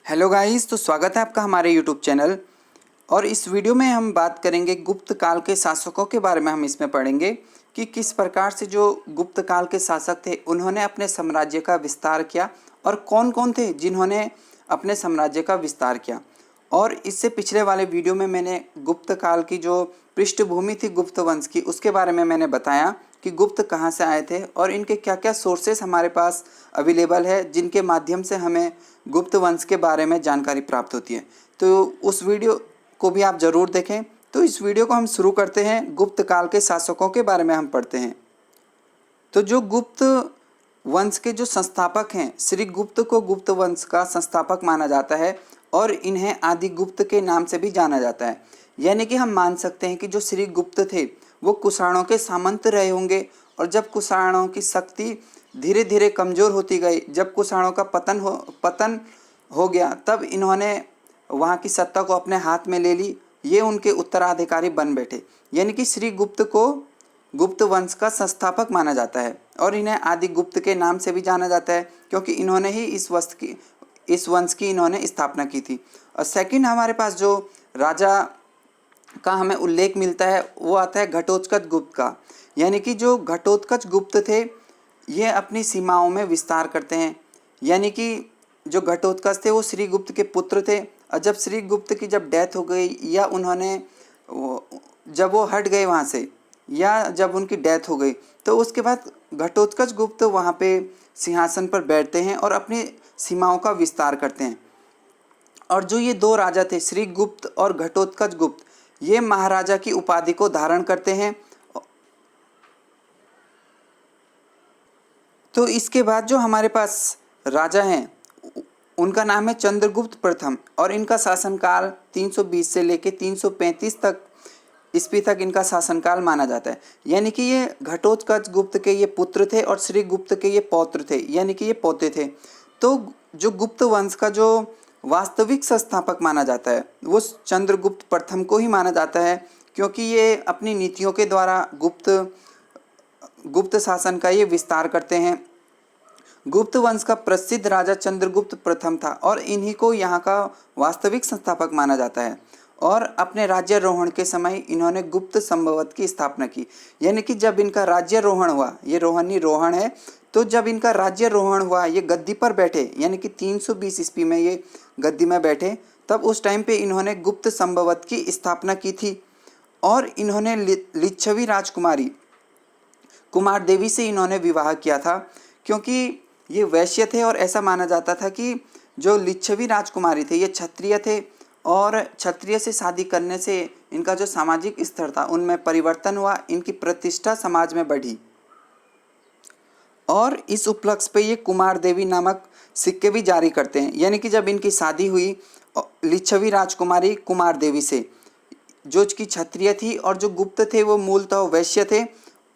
Hello guys, तो स्वागत है आपका हमारे यूट्यूब चैनल। और इस वीडियो में हम बात करेंगे गुप्त काल के शासकों के बारे में। हम इसमें पढ़ेंगे कि किस प्रकार से जो गुप्त काल के शासक थे उन्होंने अपने साम्राज्य का विस्तार किया और कौन कौन थे जिन्होंने अपने साम्राज्य का विस्तार किया। और इससे पिछले वाले वीडियो में मैंने गुप्त काल की जो पृष्ठभूमि थी गुप्त वंश की, उसके बारे में मैंने बताया कि गुप्त कहाँ से आए थे और इनके क्या क्या सोर्सेस हमारे पास अवेलेबल है जिनके माध्यम से हमें गुप्त वंश के बारे में जानकारी प्राप्त होती है। तो उस वीडियो को भी आप ज़रूर देखें। तो इस वीडियो को हम शुरू करते हैं। गुप्त काल के शासकों के बारे में हम पढ़ते हैं। तो जो गुप्त वंश के जो संस्थापक हैं, श्री गुप्त को गुप्त वंश का संस्थापक माना जाता है और इन्हें आदि गुप्त के नाम से भी जाना जाता है। यानी कि हम मान सकते हैं कि जो श्री गुप्त थे वो कुषाणों के सामंत रहे होंगे और जब कुषाणों की शक्ति धीरे धीरे कमज़ोर होती गई, जब कुषाणों का पतन हो गया, तब इन्होंने वहाँ की सत्ता को अपने हाथ में ले ली। ये उनके उत्तराधिकारी बन बैठे। यानी कि श्री गुप्त को गुप्त वंश का संस्थापक माना जाता है और इन्हें आदि गुप्त के नाम से भी जाना जाता है क्योंकि इन्होंने ही इस वंश की इन्होंने स्थापना की थी। और सेकंड हमारे पास जो राजा का हमें उल्लेख मिलता है वो आता है घटोत्कच गुप्त का। यानी कि जो घटोत्कच गुप्त थे ये अपनी सीमाओं में विस्तार करते हैं। यानी कि जो घटोत्कच थे वो श्री गुप्त के पुत्र थे और जब श्री गुप्त की जब डेथ हो गई या उन्होंने जब वो हट गए वहाँ से या जब उनकी डेथ हो गई तो उसके बाद घटोत्कच गुप्त वहाँ पे सिंहासन पर बैठते हैं और अपनी सीमाओं का विस्तार करते हैं। और जो ये दो राजा थे श्री गुप्त और घटोत्कच गुप्त, ये महाराजा की उपाधि को धारण करते हैं। तो इसके बाद जो हमारे पास राजा हैं उनका नाम है चंद्रगुप्त प्रथम और इनका शासनकाल 320 से लेकर 335 तक ईस्वी तक इनका शासनकाल माना जाता है। यानी कि ये घटोत्कच गुप्त के ये पुत्र थे और श्री गुप्त के ये पौत्र थे, यानी कि ये पोते थे। तो जो गुप्त वंश का जो वास्तविक संस्थापक माना जाता है वो चंद्रगुप्त प्रथम को ही माना जाता है क्योंकि ये अपनी नीतियों के द्वारा गुप्त शासन का ये विस्तार करते हैं। गुप्त वंश का प्रसिद्ध राजा चंद्रगुप्त प्रथम था और इन्हीं को यहाँ का वास्तविक संस्थापक माना जाता है। और अपने राज्यारोहण के समय इन्होंने गुप्त संभवत की स्थापना की। यानी कि जब इनका राज्यारोहण हुआ, ये रोहनी रोहण है, तो जब इनका राज्यारोहण हुआ ये गद्दी पर बैठे, यानी कि 320 ईस्वी में ये गद्दी में बैठे, तब उस टाइम पे इन्होंने गुप्त संभवत की स्थापना की थी। और इन्होंने लिच्छवी राजकुमारी कुमार देवी से इन्होंने विवाह किया था क्योंकि ये वैश्य थे और ऐसा माना जाता था कि जो लिच्छवी राजकुमारी थे ये क्षत्रिय थे और क्षत्रिय से शादी करने से इनका जो सामाजिक स्तर था उनमें परिवर्तन हुआ, इनकी प्रतिष्ठा समाज में बढ़ी। और इस उपलक्ष्य पे ये कुमार देवी नामक सिक्के भी जारी करते हैं। यानी कि जब इनकी शादी हुई लिच्छवी राजकुमारी कुमार देवी से, जो कि क्षत्रिय थी और जो गुप्त थे वो मूलतः वैश्य थे,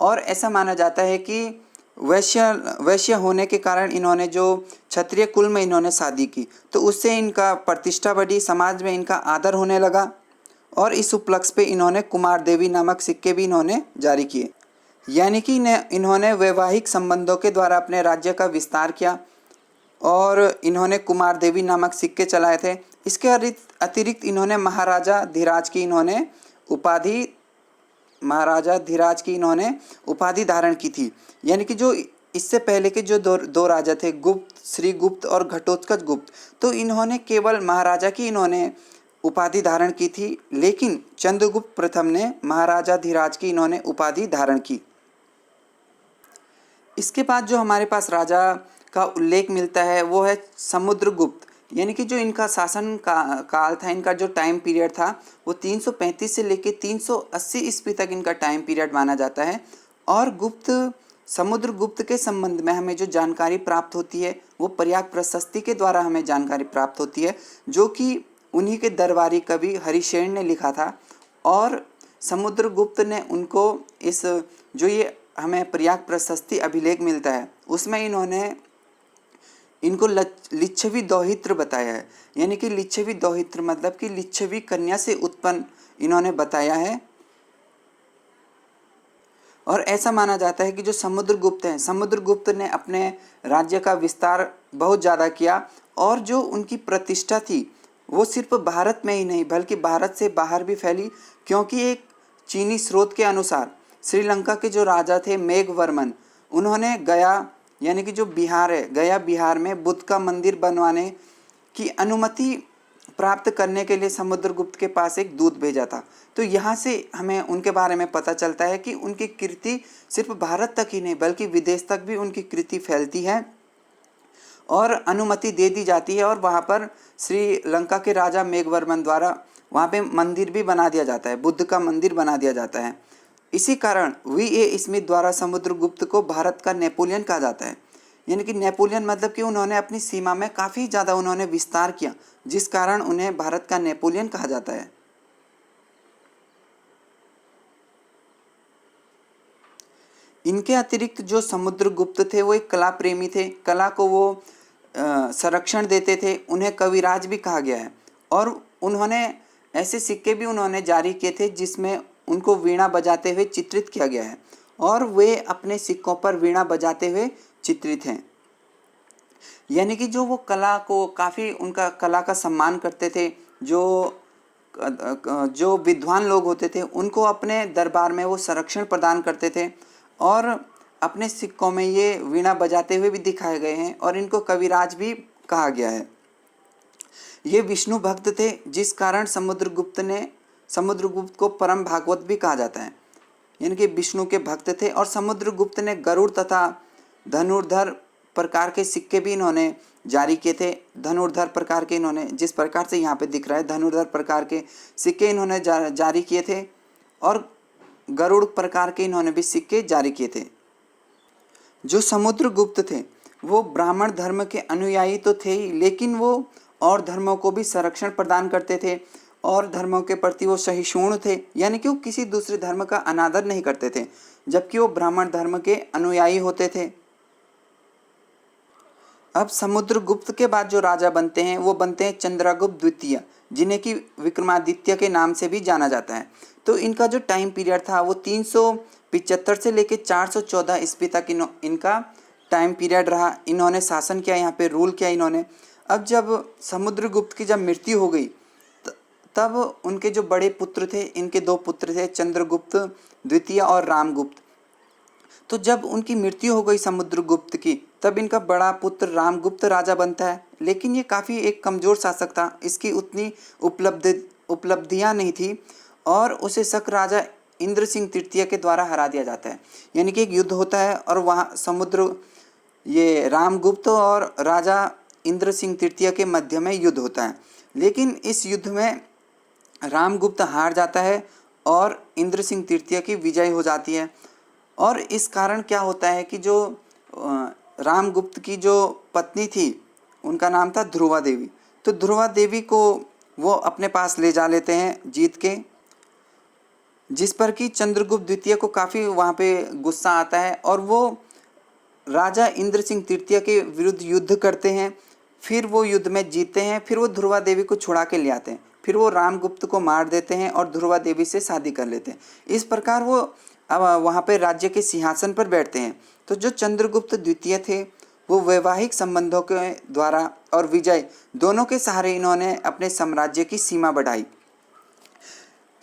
और ऐसा माना जाता है कि वैश्य होने के कारण इन्होंने जो क्षत्रिय कुल में इन्होंने शादी की तो उससे इनका प्रतिष्ठा बढ़ी, समाज में इनका आदर होने लगा। और इस उपलक्ष्य पे इन्होंने कुमार देवी नामक सिक्के भी इन्होंने जारी किए। यानी कि इन्होंने वैवाहिक संबंधों के द्वारा अपने राज्य का विस्तार किया और इन्होंने कुमार देवी नामक सिक्के चलाए थे। इसके अतिरिक्त इन्होंने महाराजा धीराज की उपाधि धारण की थी। यानी कि जो इससे पहले के जो दो राजा थे श्री गुप्त और घटोत्कच गुप्त, तो इन्होंने केवल महाराजा की इन्होंने उपाधि धारण की थी, लेकिन चंद्रगुप्त प्रथम ने महाराजा धीराज की इन्होंने उपाधि धारण की। इसके बाद जो हमारे पास राजा का उल्लेख मिलता है वो है समुद्रगुप्त। यानी कि जो इनका शासन काल था, इनका जो टाइम पीरियड था वो 335 से लेकर 380 ईस्वी तक इनका टाइम पीरियड माना जाता है। और समुद्रगुप्त के संबंध में हमें जो जानकारी प्राप्त होती है वो प्रयाग प्रशस्ति के द्वारा हमें जानकारी प्राप्त होती है, जो कि उन्हीं के दरबारी कवि हरिशेन ने लिखा था। और समुद्रगुप्त ने उनको जो ये हमें प्रयाग प्रशस्ति अभिलेख मिलता है उसमें इनको लिच्छवी दौहित्र बताया है। यानी कि लिच्छवी दौहित्र मतलब कि लिच्छवी कन्या से उत्पन्न इन्होंने बताया है। और ऐसा माना जाता है कि जो समुद्रगुप्त हैं, समुद्रगुप्त ने अपने राज्य का विस्तार बहुत ज़्यादा किया और जो उनकी प्रतिष्ठा थी वो सिर्फ भारत में ही नहीं बल्कि भारत से बाहर भी फैली, क्योंकि एक चीनी स्रोत के अनुसार श्रीलंका के जो राजा थे मेघवर्मन, उन्होंने गया यानी कि जो बिहार है, गया बिहार में बुद्ध का मंदिर बनवाने की अनुमति प्राप्त करने के लिए समुद्रगुप्त के पास एक दूत भेजा था। तो यहाँ से हमें उनके बारे में पता चलता है कि उनकी कीर्ति सिर्फ भारत तक ही नहीं बल्कि विदेश तक भी उनकी कीर्ति फैलती है और अनुमति दे दी जाती है, और वहाँ पर श्रीलंका के राजा मेघवर्मन द्वारा वहाँ पे मंदिर भी बना दिया जाता है, बुद्ध का मंदिर बना दिया जाता है। इसी कारण वी.ए. स्मिथ द्वारा समुद्रगुप्त को भारत का नेपोलियन कहा जाता है। यानी कि नेपोलियन मतलब कि उन्होंने अपनी सीमा में काफ़ी ज़्यादा उन्होंने विस्तार किया, जिस कारण उन्हें भारत का नेपोलियन कहा जाता है। इनके अतिरिक्त जो समुद्रगुप्त थे वो एक कला प्रेमी थे, कला को वो संरक्षण देते थे, उन्हें कविराज भी कहा गया है। और उन्होंने ऐसे सिक्के भी उन्होंने जारी किए थे जिसमें उनको वीणा बजाते हुए चित्रित किया गया है, और वे अपने सिक्कों पर वीणा बजाते हुए चित्रित हैं। यानी कि जो वो कला को काफ़ी उनका कला का सम्मान करते थे, जो विद्वान लोग होते थे उनको अपने दरबार में वो संरक्षण प्रदान करते थे, और अपने सिक्कों में ये वीणा बजाते हुए भी दिखाए गए हैं, और इनको कविराज भी कहा गया है। ये विष्णु भक्त थे, जिस कारण समुद्रगुप्त को परम भागवत भी कहा जाता है। यानी कि विष्णु के भक्त थे, और समुद्रगुप्त ने गरुड़ तथा धनुर्धर प्रकार के सिक्के भी इन्होंने जारी किए थे। धनुर्धर प्रकार के इन्होंने, जिस प्रकार से यहाँ पे दिख रहा है, धनुर्धर प्रकार के सिक्के इन्होंने जारी किए थे, और गरुड़ प्रकार के इन्होंने भी सिक्के जारी किए थे। जो समुद्रगुप्त थे वो ब्राह्मण धर्म के अनुयायी तो थे ही, लेकिन वो और धर्मों को भी संरक्षण प्रदान करते थे, और धर्मों के प्रति वो सहिष्णु थे। यानी कि वो किसी दूसरे धर्म का अनादर नहीं करते थे, जबकि वो ब्राह्मण धर्म के अनुयायी होते थे। अब समुद्रगुप्त के बाद जो राजा बनते हैं वो बनते हैं चंद्रगुप्त द्वितीय, जिन्हें कि विक्रमादित्य के नाम से भी जाना जाता है। तो इनका जो टाइम पीरियड था वो 375 से लेकर 414 ईस्वी तक इनका टाइम पीरियड रहा। इन्होंने शासन किया, यहाँ पे रूल किया इन्होंने। अब जब समुद्रगुप्त की जब मृत्यु हो गई तब उनके जो बड़े पुत्र थे, इनके 2 पुत्र थे, चंद्रगुप्त द्वितीय और रामगुप्त। तो जब उनकी मृत्यु हो गई समुद्रगुप्त की, तब इनका बड़ा पुत्र रामगुप्त राजा बनता है। लेकिन ये काफ़ी एक कमज़ोर शासक था, इसकी उतनी उपलब्धियाँ नहीं थी, और उसे शक राजा इंद्र सिंह तृतीय के द्वारा हरा दिया जाता है। यानी कि एक युद्ध होता है, और वहाँ ये रामगुप्त और राजा इंद्र सिंह तृतीय के मध्य में युद्ध होता है। लेकिन इस युद्ध में रामगुप्त हार जाता है और इंद्र सिंह तृतीय की विजय हो जाती है। और इस कारण क्या होता है कि जो रामगुप्त की जो पत्नी थी उनका नाम था ध्रुवा देवी, तो ध्रुवा देवी को वो अपने पास ले जा लेते हैं जीत के, जिस पर कि चंद्रगुप्त द्वितीय को काफ़ी वहाँ पे गुस्सा आता है, और वो राजा इंद्र सिंह तृतीय के विरुद्ध युद्ध करते हैं। फिर वो युद्ध में जीतते हैं, फिर वो ध्रुवा देवी को छुड़ा के ले आते हैं, फिर वो रामगुप्त को मार देते हैं और ध्रुवा देवी से शादी कर लेते हैं। इस प्रकार वो अब वहाँ पे राज्य के सिंहासन पर बैठते हैं। तो जो चंद्रगुप्त द्वितीय थे वो वैवाहिक संबंधों के द्वारा और विजय दोनों के सहारे इन्होंने अपने साम्राज्य की सीमा बढ़ाई।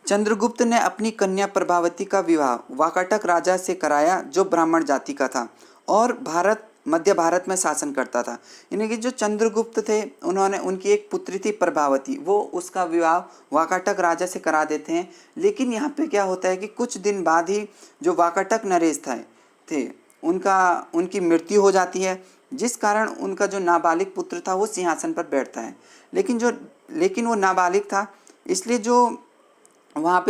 चंद्रगुप्त ने अपनी कन्या प्रभावती का विवाह वाकाटक राजा से कराया, जो ब्राह्मण जाति का था और मध्य भारत में शासन करता था। यानी कि जो चंद्रगुप्त थे उन्होंने, उनकी एक पुत्री थी प्रभावती, वो उसका विवाह वाकाटक राजा से करा देते हैं। लेकिन यहाँ पे क्या होता है कि कुछ दिन बाद ही जो वाकाटक नरेश थे उनकी मृत्यु हो जाती है, जिस कारण उनका जो नाबालिग पुत्र था वो सिंहासन पर बैठता है। लेकिन वो नाबालिग था, इसलिए जो वहाँ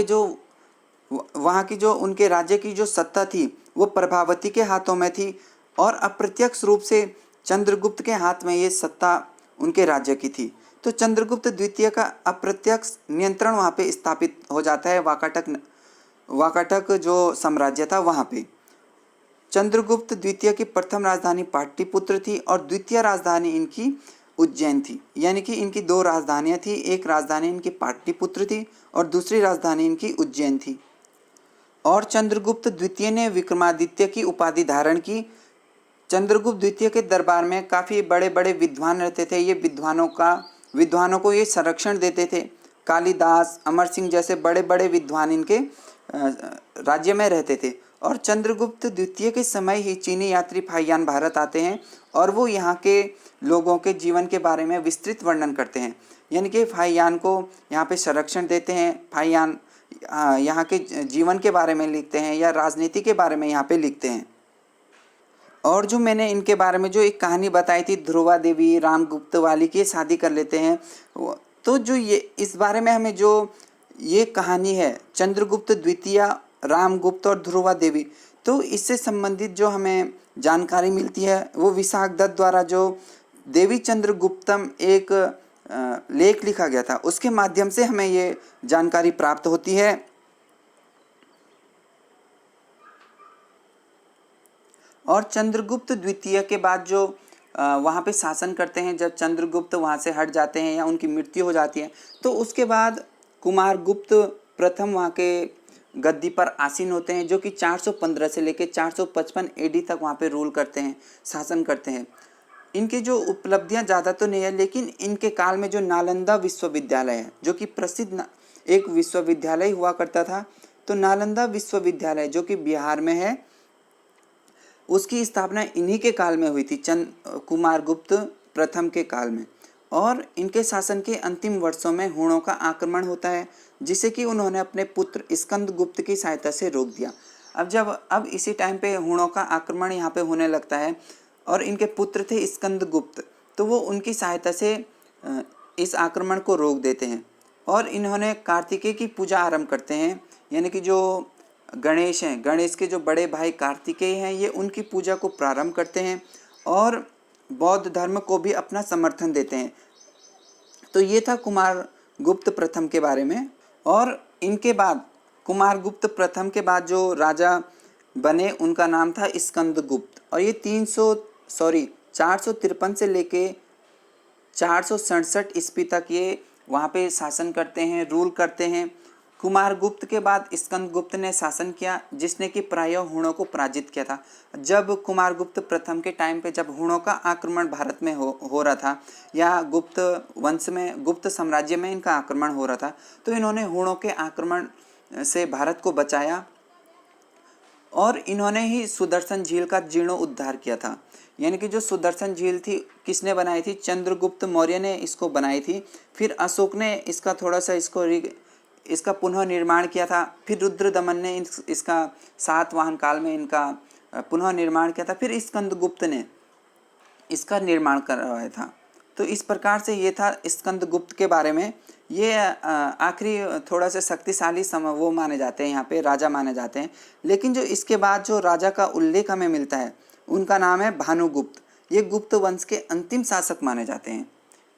की जो उनके राज्य की जो सत्ता थी वो प्रभावती के हाथों में थी, और अप्रत्यक्ष रूप से चंद्रगुप्त के हाथ में ये सत्ता उनके राज्य की थी। तो चंद्रगुप्त द्वितीय का अप्रत्यक्ष नियंत्रण वहाँ पे स्थापित हो जाता है वाकाटक जो साम्राज्य था वहाँ पे। चंद्रगुप्त द्वितीय की प्रथम राजधानी पाटलिपुत्र थी और द्वितीय राजधानी इनकी उज्जैन थी। यानी कि इनकी 2 राजधानियाँ थी, एक राजधानी इनकी पाटलिपुत्र थी और दूसरी राजधानी इनकी उज्जैन थी। और चंद्रगुप्त द्वितीय ने विक्रमादित्य की उपाधि धारण की, चंद्रगुप्त द्वितीय के दरबार में काफ़ी बड़े बड़े विद्वान रहते थे। ये विद्वानों को ये संरक्षण देते थे। कालिदास, अमर सिंह जैसे बड़े बड़े विद्वान इनके राज्य में रहते थे। और चंद्रगुप्त द्वितीय के समय ही चीनी यात्री फाहियान भारत आते हैं और वो यहाँ के लोगों के जीवन के बारे में विस्तृत वर्णन करते हैं। यानी कि फाहियान को यहाँ पे संरक्षण देते हैं। फाहियान यहाँ के जीवन के बारे में लिखते हैं या राजनीति के बारे में यहाँ पे लिखते हैं। और जो मैंने इनके बारे में जो एक कहानी बताई थी, ध्रुवा देवी रामगुप्त वाली की शादी कर लेते हैं, तो जो ये इस बारे में हमें जो ये कहानी है चंद्रगुप्त द्वितीय, रामगुप्त और ध्रुवा देवी, तो इससे संबंधित जो हमें जानकारी मिलती है वो विशाख दत्त द्वारा जो देवी चंद्रगुप्तम एक लेख लिखा गया था उसके माध्यम से हमें ये जानकारी प्राप्त होती है। और चंद्रगुप्त द्वितीय के बाद जो वहाँ पे शासन करते हैं, जब चंद्रगुप्त वहाँ से हट जाते हैं या उनकी मृत्यु हो जाती है, तो उसके बाद कुमारगुप्त प्रथम वहाँ के गद्दी पर आसीन होते हैं, जो कि 415 से लेकर 455 एडी तक वहाँ पे रूल करते हैं, शासन करते हैं। इनकी जो उपलब्धियाँ ज़्यादा तो नहीं है, लेकिन इनके काल में जो नालंदा विश्वविद्यालय है, जो कि प्रसिद्ध एक विश्वविद्यालय हुआ करता था, तो नालंदा विश्वविद्यालय जो कि बिहार में है, उसकी स्थापना इन्हीं के काल में हुई थी, कुमारगुप्त प्रथम के काल में। और इनके शासन के अंतिम वर्षों में हुणों का आक्रमण होता है, जिसे कि उन्होंने अपने पुत्र स्कंदगुप्त की सहायता से रोक दिया। अब इसी टाइम पे हुणों का आक्रमण यहाँ पे होने लगता है और इनके पुत्र थे स्कंदगुप्त, तो वो उनकी सहायता से इस आक्रमण को रोक देते हैं। और इन्होंने कार्तिकेय की पूजा आरंभ करते हैं, यानी कि जो गणेश हैं, गणेश के जो बड़े भाई कार्तिकेय हैं, ये उनकी पूजा को प्रारंभ करते हैं और बौद्ध धर्म को भी अपना समर्थन देते हैं। तो ये था कुमारगुप्त प्रथम के बारे में। और इनके बाद कुमारगुप्त प्रथम के बाद जो राजा बने उनका नाम था स्कंदगुप्त, और ये 453 से लेके 467 ईस्वी तक ये वहाँ पे शासन करते हैं, रूल करते हैं। कुमारगुप्त के बाद स्कंदगुप्त ने शासन किया, जिसने कि प्रायः हुणों को पराजित किया था। जब कुमारगुप्त प्रथम के टाइम पे जब हुणों का आक्रमण भारत में हो रहा था, या गुप्त वंश में, गुप्त साम्राज्य में इनका आक्रमण हो रहा था, तो इन्होंने हुणों के आक्रमण से भारत को बचाया और इन्होंने ही सुदर्शन झील का जीर्णोद्धार किया था। यानी कि जो सुदर्शन झील थी किसने बनाई थी? चंद्रगुप्त मौर्य ने इसको बनाई थी। फिर अशोक ने इसका थोड़ा सा इसका पुनः निर्माण किया था। फिर रुद्रदमन ने इसका सातवाहन काल में इनका पुनः निर्माण किया था। फिर स्कंदगुप्त ने इसका निर्माण करवाया था। तो इस प्रकार से ये था स्कंदगुप्त के बारे में। ये आखिरी थोड़ा सा शक्तिशाली वो माने जाते हैं, यहाँ पे राजा माने जाते हैं। लेकिन जो इसके बाद जो राजा का उल्लेख हमें मिलता है उनका नाम है भानुगुप्त। ये गुप्त वंश के अंतिम शासक माने जाते हैं।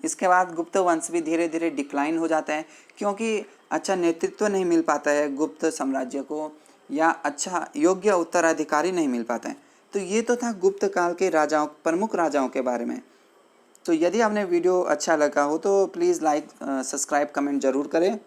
इसके बाद गुप्त वंश भी धीरे धीरे डिक्लाइन हो जाता है, क्योंकि अच्छा नेतृत्व नहीं मिल पाता है गुप्त साम्राज्य को, या अच्छा योग्य उत्तराधिकारी नहीं मिल पाता है। तो ये तो था गुप्त काल के राजाओं, प्रमुख राजाओं के बारे में। तो यदि आपने वीडियो अच्छा लगा हो तो प्लीज़ लाइक, सब्सक्राइब, कमेंट ज़रूर करें।